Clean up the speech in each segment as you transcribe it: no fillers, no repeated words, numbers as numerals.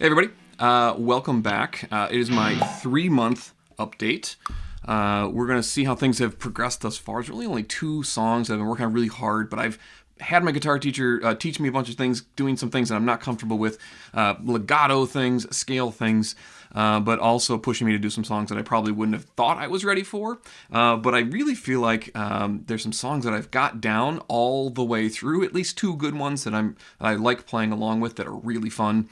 Hey everybody, welcome back. It is my 3-month update. We're going to see how things have progressed thus far. It's really only 2 songs that I've been working on really hard, but I've had my guitar teacher teach me a bunch of things, doing some things that I'm not comfortable with, legato things, scale things, but also pushing me to do some songs that I probably wouldn't have thought I was ready for. But I really feel like there's some songs that I've got down all the way through, at least 2 good ones that I like playing along with that are really fun,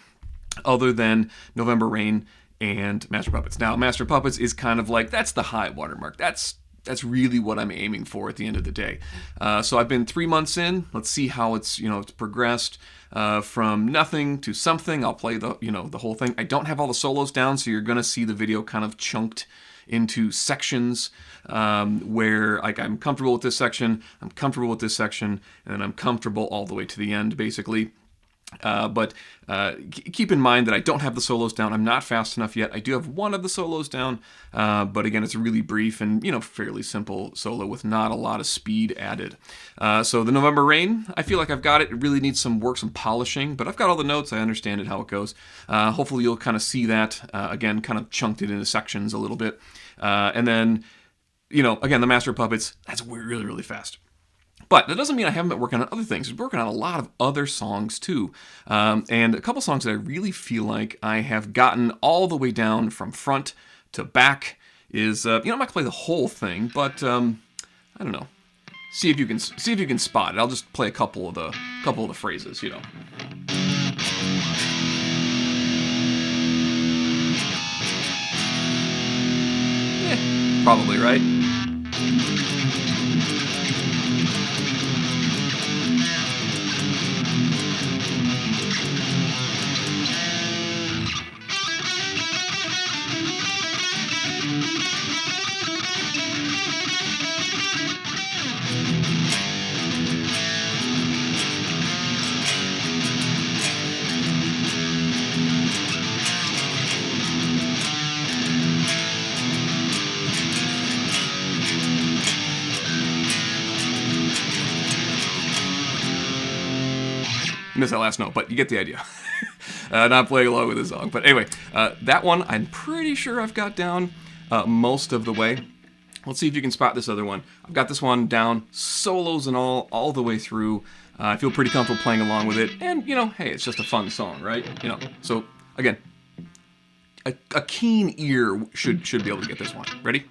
other than November Rain and Master Puppets. Now, Master Puppets is kind of like, that's the high watermark. That's really what I'm aiming for at the end of the day. So I've been 3 months in. Let's see how it's progressed from nothing to something. I'll play the whole thing. I don't have all the solos down, so you're gonna see the video kind of chunked into sections where like I'm comfortable with this section, I'm comfortable with this section, and then I'm comfortable all the way to the end, basically. But keep in mind that I don't have the solos down. I'm not fast enough yet. I do have one of the solos down, but again, it's really brief and fairly simple solo with not a lot of speed added. So the November Rain, I feel like I've got it. It really needs some work, some polishing, but I've got all the notes. I understand it, how it goes. Hopefully you'll kind of see that, again, kind of chunked it into sections a little bit. And then, again, the Master of Puppets, that's really, really fast. But that doesn't mean I haven't been working on other things. I'm working on a lot of other songs too. And a couple songs that I really feel like I have gotten all the way down from front to back is, I'm not gonna play the whole thing, but I don't know. See if you can spot it. I'll just play a couple of the phrases, Probably, right? Miss that last note, but you get the idea. Not playing along with the song. But anyway, that one I'm pretty sure I've got down most of the way. Let's see if you can spot this other one. I've got this one down, solos and all the way through. I feel pretty comfortable playing along with it. And, hey, it's just a fun song, right? So, again, a keen ear should be able to get this one. Ready?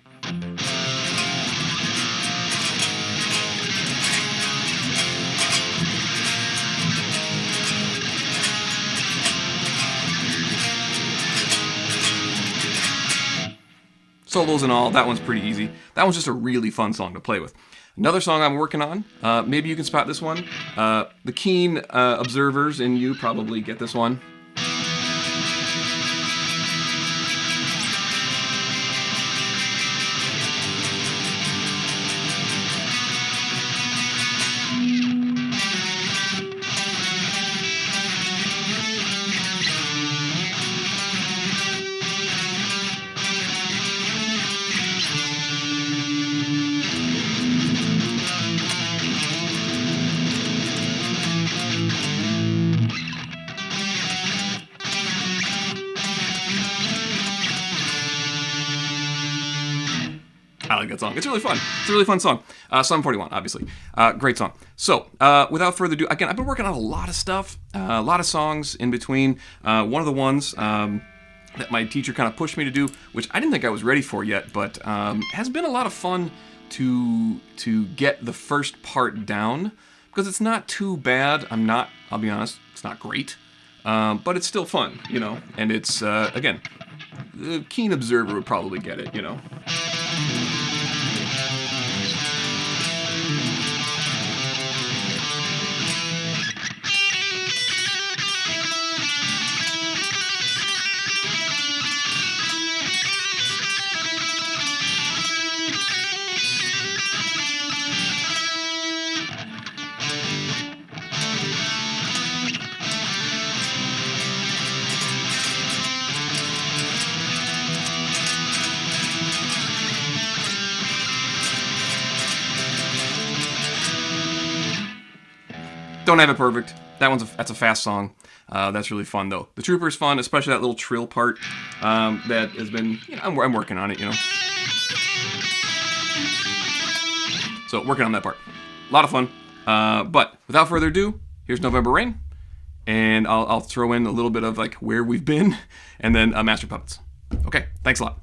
Solos and all, that one's pretty easy. That one's just a really fun song to play with. Another song I'm working on, maybe you can spot this one. The keen observers in you probably get this one. I like that song. It's really fun. It's a really fun song. Sum 41, obviously. Great song. So, without further ado, again, I've been working on a lot of stuff, a lot of songs in between. One of the ones that my teacher kind of pushed me to do, which I didn't think I was ready for yet, but has been a lot of fun to get the first part down, because it's not too bad. I'll be honest, it's not great, but it's still fun, and it's, again, the keen observer would probably get it, Don't have it perfect. That's a fast song. That's really fun though. The Trooper's fun, especially that little trill part that has been. I'm working on it, So working on that part. A lot of fun. But without further ado, here's November Rain, and I'll throw in a little bit of like where we've been, and then Master Puppets. Okay, thanks a lot.